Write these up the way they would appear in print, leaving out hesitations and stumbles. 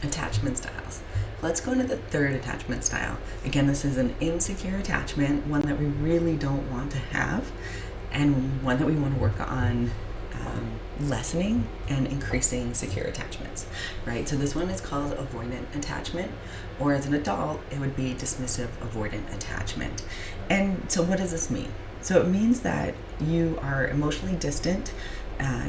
Attachment styles. Let's go into the third attachment style. Again, this is an insecure attachment, one that we really don't want to have, and one that we want to work on lessening and increasing secure attachments, right? So this one is called avoidant attachment, or as an adult, it would be dismissive avoidant attachment. And so what does this mean? So it means that you are emotionally distant,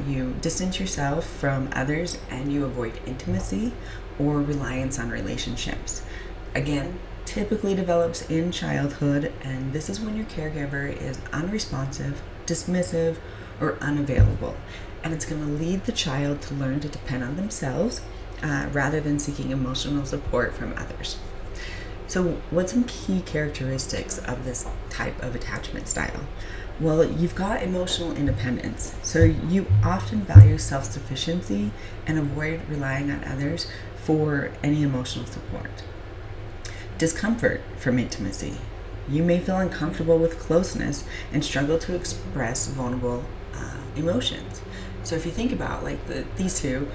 you distance yourself from others, and you avoid intimacy or reliance on relationships. Again, typically develops in childhood, and this is when your caregiver is unresponsive, dismissive, or unavailable. And it's going to lead the child to learn to depend on themselves rather than seeking emotional support from others. So what's some key characteristics of this type of attachment style? Well, you've got emotional independence. So you often value self-sufficiency and avoid relying on others for any emotional support. Discomfort from intimacy. You may feel uncomfortable with closeness and struggle to express vulnerable emotions. So if you think about these two,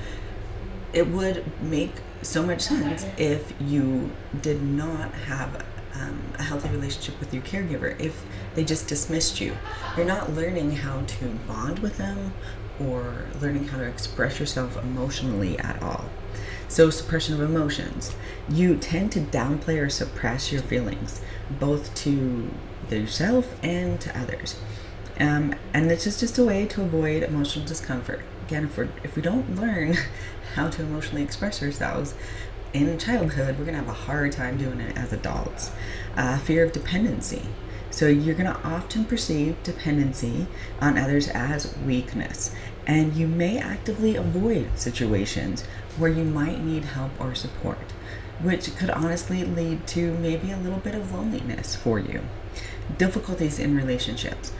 it would make so much sense if you did not have a healthy relationship with your caregiver, if they just dismissed you. You're not learning how to bond with them or learning how to express yourself emotionally at all. So suppression of emotions. You tend to downplay or suppress your feelings, both to yourself and to others. And this is just a way to avoid emotional discomfort. Again, if we don't learn how to emotionally express ourselves in childhood, we're going to have a hard time doing it as adults. Fear of dependency. So you're going to often perceive dependency on others as weakness, and you may actively avoid situations where you might need help or support, which could honestly lead to maybe a little bit of loneliness for you. Difficulties in relationships.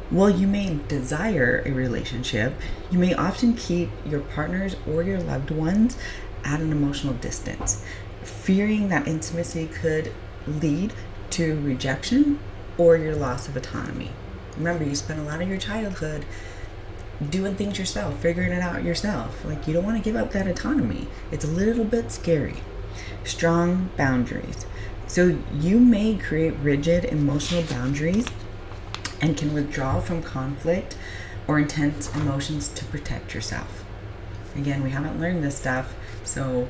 While you may desire a relationship, you may often keep your partners or your loved ones at an emotional distance, fearing that intimacy could lead to rejection or your loss of autonomy. Remember, you spent a lot of your childhood doing things yourself, figuring it out yourself. You don't want to give up that autonomy. It's a little bit scary. Strong boundaries. So you may create rigid emotional boundaries and can withdraw from conflict or intense emotions to protect yourself. Again, we haven't learned this stuff, so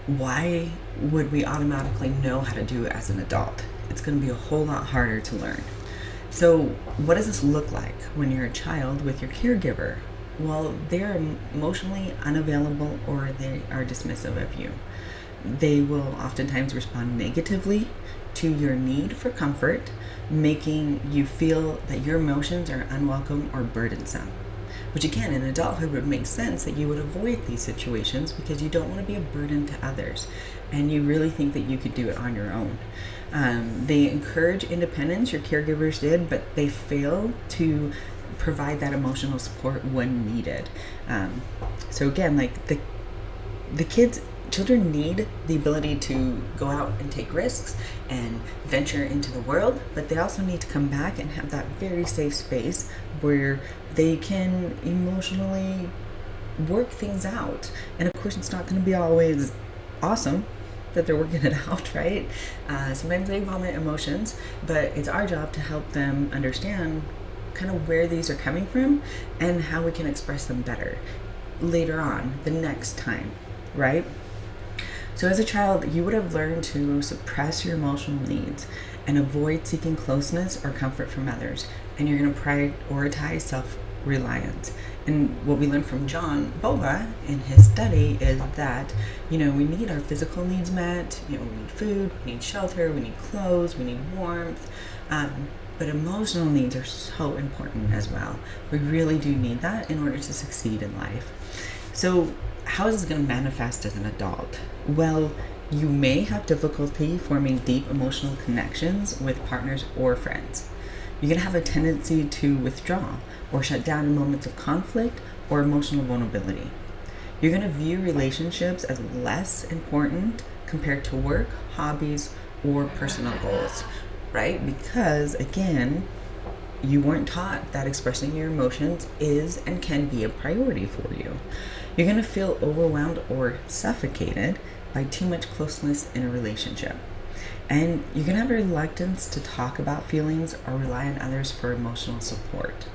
why would we automatically know how to do it as an adult? It's going to be a whole lot harder to learn. So what does this look like when you're a child with your caregiver? Well, they're emotionally unavailable or they are dismissive of you. They will oftentimes respond negatively to your need for comfort, making you feel that your emotions are unwelcome or burdensome. Which again, in adulthood would make sense that you would avoid these situations because you don't want to be a burden to others and you really think that you could do it on your own. They encourage independence, your caregivers did, but they fail to provide that emotional support when needed. So again, children need the ability to go out and take risks and venture into the world, but they also need to come back and have that very safe space where they can emotionally work things out. And of course, it's not going to be always awesome that they're working it out, right? Sometimes they vomit emotions, but it's our job to help them understand kind of where these are coming from and how we can express them better later on, the next time, right? So as a child, you would have learned to suppress your emotional needs and avoid seeking closeness or comfort from others. And you're going to prioritize self-reliance. And what we learned from John Boga in his study is that, we need our physical needs met. We need food, we need shelter, we need clothes, we need warmth. But emotional needs are so important as well. We really do need that in order to succeed in life. So how is this going to manifest as an adult? Well, you may have difficulty forming deep emotional connections with partners or friends. You're going to have a tendency to withdraw or shut down in moments of conflict or emotional vulnerability. You're going to view relationships as less important compared to work, hobbies, or personal goals, right? Because, again, you weren't taught that expressing your emotions is and can be a priority for you. You're going to feel overwhelmed or suffocated by too much closeness in a relationship. And you're going to have a reluctance to talk about feelings or rely on others for emotional support.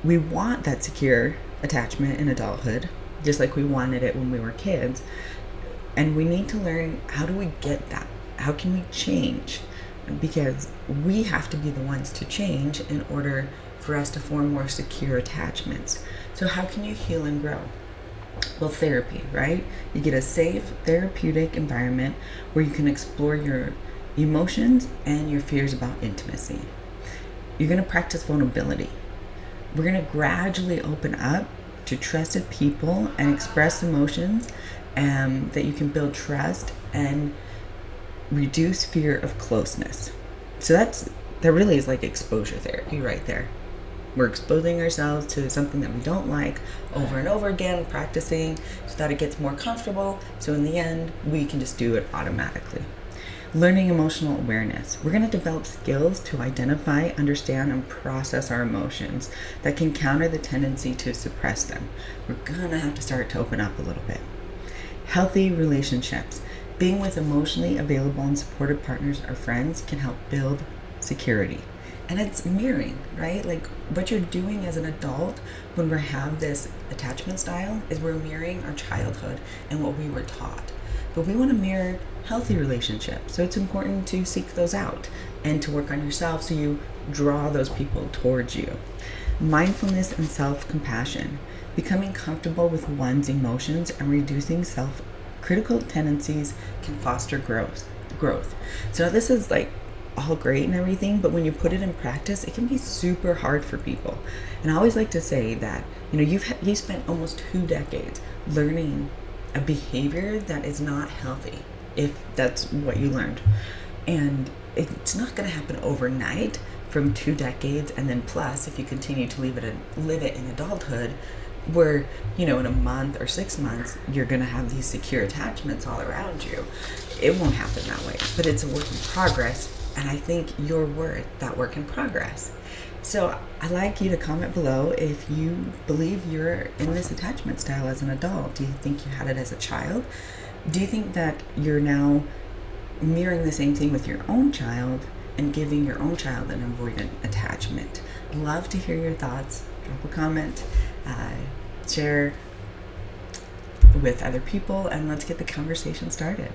We want that secure attachment in adulthood, just like we wanted it when we were kids. And we need to learn, how do we get that? How can we change? Because we have to be the ones to change in order for us to form more secure attachments. So how can you heal and grow? Well, therapy, right? You get a safe, therapeutic environment where you can explore your emotions and your fears about intimacy. You're going to practice vulnerability. We're going to gradually open up to trusted people and express emotions, that you can build trust and reduce fear of closeness. So that really is like exposure therapy right there. We're exposing ourselves to something that we don't like over and over again, practicing so that it gets more comfortable. So in the end, we can just do it automatically. Learning emotional awareness. We're going to develop skills to identify, understand, and process our emotions that can counter the tendency to suppress them. We're going to have to start to open up a little bit. Healthy relationships. Being with emotionally available and supportive partners or friends can help build security. And it's mirroring, right? Like what you're doing as an adult when we have this attachment style is we're mirroring our childhood and what we were taught. But we want to mirror healthy relationships. So it's important to seek those out and to work on yourself so you draw those people towards you. Mindfulness and self-compassion. Becoming comfortable with one's emotions and reducing self-critical tendencies can foster growth. So this is like all great and everything, but when you put it in practice, it can be super hard for people. And I always like to say that, you've spent almost 2 decades learning a behavior that is not healthy, if that's what you learned. And it's not going to happen overnight from 2 decades, and then plus if you continue to live it in adulthood, where in a month or 6 months you're going to have these secure attachments all around you. It won't happen that way, but it's a work in progress, and I think you're worth that work in progress. So I'd like you to comment below if you believe you're in this attachment style as an adult. Do you think you had it as a child? Do you think that you're now mirroring the same thing with your own child and giving your own child an avoidant attachment? Love to hear your thoughts. Drop a comment, share with other people, and let's get the conversation started.